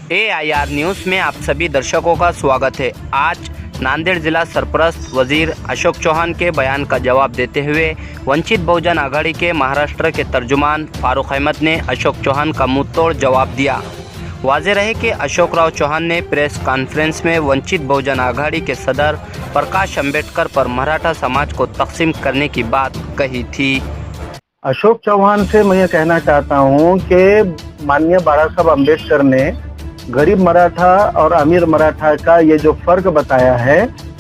AIR news में आप सभी दर्शकों का स्वागत है। आज नांदेड़ जिला सरपरस्त वजीर अशोक चौहान के बयान का जवाब देते हुए वंचित बहुजन आघाड़ी के महाराष्ट्र के तर्जुमान फारूक अहमद ने अशोक चौहान का मुंहतोड़ जवाब दिया। वाज़ेह रहे कि अशोक राव चौहान ने प्रेस कॉन्फ्रेंस में वंचित बहुजन आघाड़ी के सदर प्रकाश अंबेडकर पर मराठा समाज को तकसीम करने की बात कही थी। अशोक चौहान से मैं ये कहना चाहता हूँ कि माननीय बाबा साहब अम्बेडकर ने गरीब मराठा और अमीर मराठा का ये जो फर्क बताया है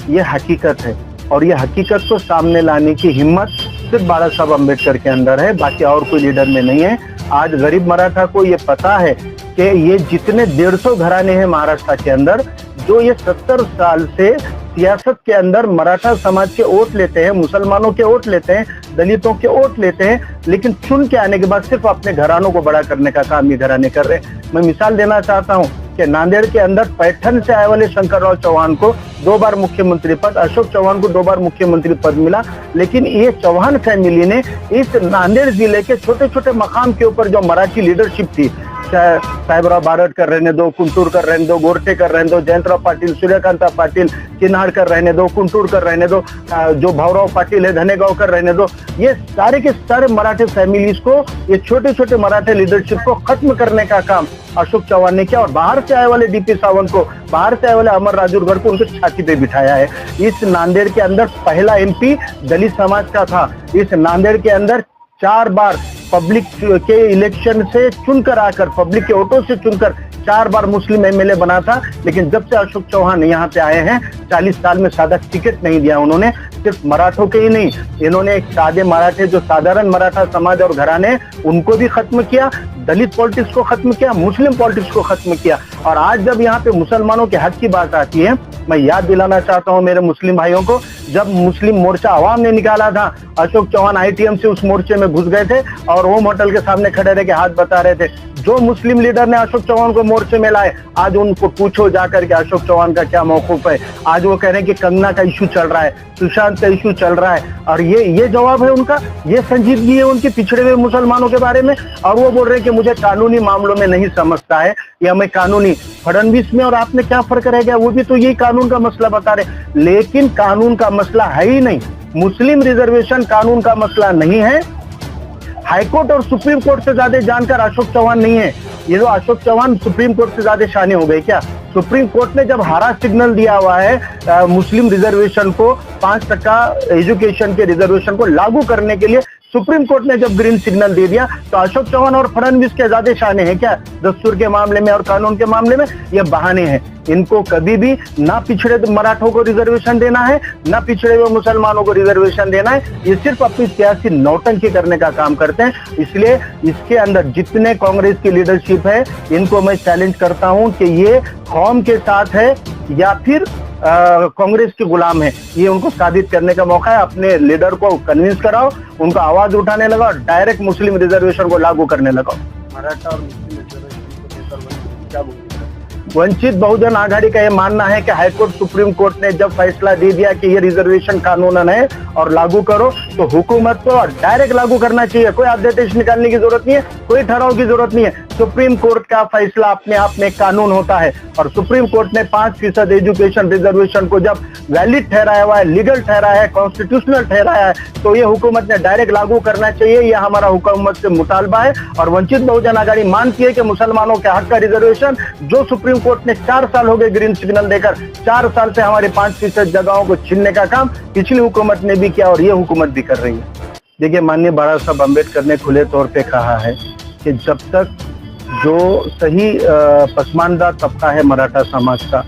ये हकीकत है, और ये हकीकत को सामने लाने की हिम्मत सिर्फ बाबा साहब अम्बेडकर के अंदर है, बाकी और कोई लीडर में नहीं है। आज गरीब मराठा को ये पता है कि ये जितने 150 घराने हैं महाराष्ट्र के अंदर, जो ये 70 साल से सियासत के अंदर मराठा समाज के वोट लेते हैं, मुसलमानों के वोट लेते हैं, दलितों के वोट लेते हैं, लेकिन चुन के आने के बाद सिर्फ अपने घरानों को बड़ा करने का काम ये घराने कर रहे हैं। मैं मिसाल देना चाहता हूँ कि नांदेड़ के अंदर पैठन से आए वाले शंकरराव चौहान को 2 बार मुख्यमंत्री पद, अशोक चौहान को 2 बार मुख्यमंत्री पद मिला, लेकिन ये चौहान फैमिली ने इस नांदेड़ जिले के छोटे छोटे मकाम के ऊपर जो मराठी लीडरशिप थी, चाहे साहेबराव बारटकर रहने दो, कुंटूरकर रहने दो, गोरठेकर रहने दो, जयंतराव पाटील, सूर्यकांता पाटील, किन्हाड़कर रहने दो, कुंटूरकर रहने दो, जो भावराव पाटील है, धनेगांवकर रहने दो, ये सारे के सारे मराठे फैमिलीज को, ये छोटे छोटे मराठे लीडरशिप को खत्म करने का काम अशोक चौहान ने किया। और बाहर से आए वाले डीपी सावंत को, बाहर से आए वाले अमर राजूरगढ़ को उनके छाती पे बिठाया है। इस नांदेड़ के अंदर पहला MP दलित समाज का था। इस नांदेड़ के अंदर 4 बार पब्लिक के इलेक्शन से चुनकर आकर, पब्लिक के वोटों से चुनकर 4 बार मुस्लिम MLA बना था, लेकिन जब से अशोक चौहान यहाँ पे आए हैं 40 साल में सादा टिकट नहीं दिया उन्होंने। सिर्फ मराठों के ही नहीं, इन्होंने एक सादे मराठे, जो साधारण मराठा समाज और घराने, उनको भी खत्म किया, दलित पॉलिटिक्स को खत्म किया, मुस्लिम पॉलिटिक्स को खत्म किया। और आज जब यहाँ पे मुसलमानों के हक की बात आती है, मैं याद दिलाना चाहता हूँ मेरे मुस्लिम भाइयों को, जब मुस्लिम मोर्चा आवाम ने निकाला था, अशोक चौहान ITM से उस मोर्चे में घुस गए थे और होम होटल के सामने खड़े रह के हाथ बता रहे थे। जो मुस्लिम लीडर ने अशोक चौहान को मोर्चे में लाए, आज उनको पूछो जाकर के अशोक चौहान का क्या मौकूफ है। आज वो कह रहे हैं कि कंगना का इशू चल रहा है, सुशांत का इशू चल रहा है, और ये जवाब है उनका, ये संजीदगी है उनकी पिछड़े हुए मुसलमानों के बारे में। और वो बोल रहे हैं कि मुझे कानूनी मामलों में नहीं समझता है, या मैं कानूनी, फडणवीस में और आप में क्या फर्क रह गया, वो भी तो यही कानून का मसला बता रहे, लेकिन कानून का मसला है ही नहीं। मुस्लिम रिजर्वेशन कानून का मसला नहीं है। हाईकोर्ट और सुप्रीम कोर्ट से ज्यादा जानकार अशोक चौहान नहीं है। ये जो अशोक चौहान सुप्रीम कोर्ट से ज्यादा शाने हो गए क्या? सुप्रीम कोर्ट ने जब हरा सिग्नल दिया हुआ है मुस्लिम रिजर्वेशन को, 5% एजुकेशन के रिजर्वेशन को लागू करने के लिए सुप्रीम कोर्ट ने जब ग्रीन सिग्नल दे दिया, तो अशोक चौहान और फडणवीस के ज्यादा शाने हैं क्या दस्तूर के मामले में और कानून के मामले में? ये बहाने हैं। इनको कभी भी ना पिछड़े मराठों को रिजर्वेशन देना है, ना पिछड़े हुए मुसलमानों को रिजर्वेशन देना है। ये सिर्फ अपनी सियासी नौटंकी करने का काम करते हैं। इसलिए इसके अंदर जितने कांग्रेस की लीडरशिप है, इनको मैं चैलेंज करता हूं कि ये कौम के साथ है या फिर कांग्रेस के गुलाम है। ये उनको साबित करने का मौका है। अपने लीडर को कन्विंस कराओ, उनको आवाज उठाने लगाओ, डायरेक्ट मुस्लिम रिजर्वेशन को लागू करने लगाओ। मराठा और मुस्लिम रिजर्वेशन को लेकर क्या बोलिए? वंचित बहुजन आघाड़ी का यह मानना है कि हाईकोर्ट, सुप्रीम कोर्ट ने जब फैसला दे दिया कि ये रिजर्वेशन कानूनन है और लागू करो, तो हुकूमत को डायरेक्ट लागू करना चाहिए। कोई अध्यादेश निकालने की जरूरत नहीं है, कोई ठहराव की जरूरत नहीं है। सुप्रीम कोर्ट का फैसला अपने आप में कानून होता है, और सुप्रीम कोर्ट ने 5% एजुकेशन रिजर्वेशन को जब वैलिड ठहराया हुआ है, लीगल ठहराया है, कॉन्स्टिट्यूशनल ठहराया है, तो ये हुकूमत ने डायरेक्ट लागू करना चाहिए। यह हमारा हुकूमत से मुतालबा है। और वंचित बहुजन आघाड़ी मानती है कि मुसलमानों के हक का रिजर्वेशन, जो सुप्रीम कोर्ट ने 4 साल हो गए ग्रीन सिग्नल देकर, 4 साल से हमारे 5% जगहों को छीनने का काम पिछली हुकूमत ने भी किया और ये हुकूमत भी कर रही है। देखिए, माननीय बाबा साहब अम्बेडकर ने खुले तौर पे कहा है कि जब तक जो सही पसमानदा तबका है मराठा समाज का,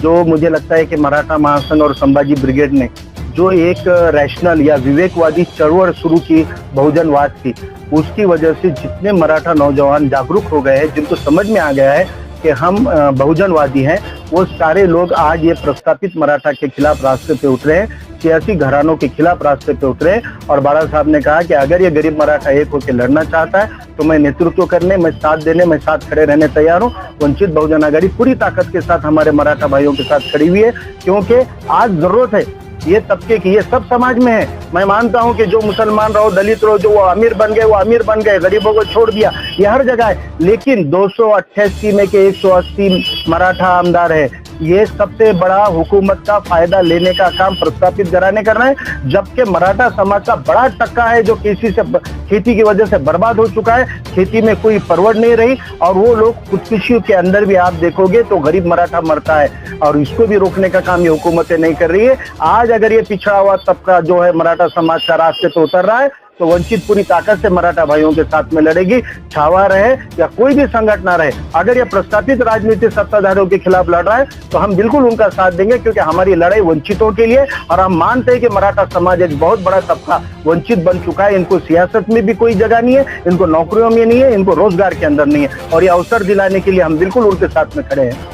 जो मुझे लगता है कि मराठा महासंघ और संभाजी ब्रिगेड ने जो एक रैशनल या विवेकवादी चळवळ शुरू की, बहुजनवाद की, उसकी वजह से जितने मराठा नौजवान जागरूक हो गए हैं, जिनको समझ में आ गया है कि हम बहुजनवादी हैं, वो सारे लोग आज ये प्रस्तापित मराठा के खिलाफ रास्ते पे उतरे हैं, सियासी घरानों के खिलाफ रास्ते पे उतरे हैं। और बाबा साहब ने कहा कि अगर ये गरीब मराठा एक होकर लड़ना चाहता है, तो मैं नेतृत्व करने, मैं साथ देने, मैं साथ खड़े रहने तैयार हूँ। वंचित बहुजन आघाड़ी पूरी ताकत के साथ हमारे मराठा भाइयों के साथ खड़ी हुई है, क्योंकि आज जरूरत है ये तबके की, ये सब समाज में है। मैं मानता हूं कि जो मुसलमान रहो, दलित रहो, जो वो अमीर बन गए वो अमीर बन गए, गरीबों को छोड़ दिया, ये हर जगह है। लेकिन 288 में के 180 मराठा आमदार है, ये सबसे बड़ा हुकूमत का फायदा लेने का काम प्रस्तापित कराने कर रहे हैं, जबकि मराठा समाज का बड़ा टक्का है जो खेती की वजह से बर्बाद हो चुका है। खेती में कोई परवड़ नहीं रही और वो लोग खुदकुशी के अंदर भी आप देखोगे तो गरीब मराठा मरता है और इसको भी रोकने का काम ये हुकूमतें नहीं कर रही है। आज अगर ये पिछड़ा हुआ तबका जो है मराठा समाज का रास्ते पे उतर रहा है तो वंचित पूरी ताकत से मराठा भाइयों के साथ में लड़ेगी, छावा रहे या कोई भी संगठन रहे। अगर ये प्रस्तापित राजनीतिक सत्ताधारियों के खिलाफ लड़ रहा है तो हम बिल्कुल उनका साथ देंगे, क्योंकि हमारी लड़ाई वंचितों के लिए, और हम मानते हैं कि मराठा समाज एक बहुत बड़ा तबका वंचित बन चुका है। इनको सियासत में भी कोई जगह नहीं है, इनको नौकरियों में नहीं है, इनको रोजगार के अंदर नहीं है, और ये अवसर दिलाने के लिए हम बिल्कुल उनके साथ में खड़े हैं।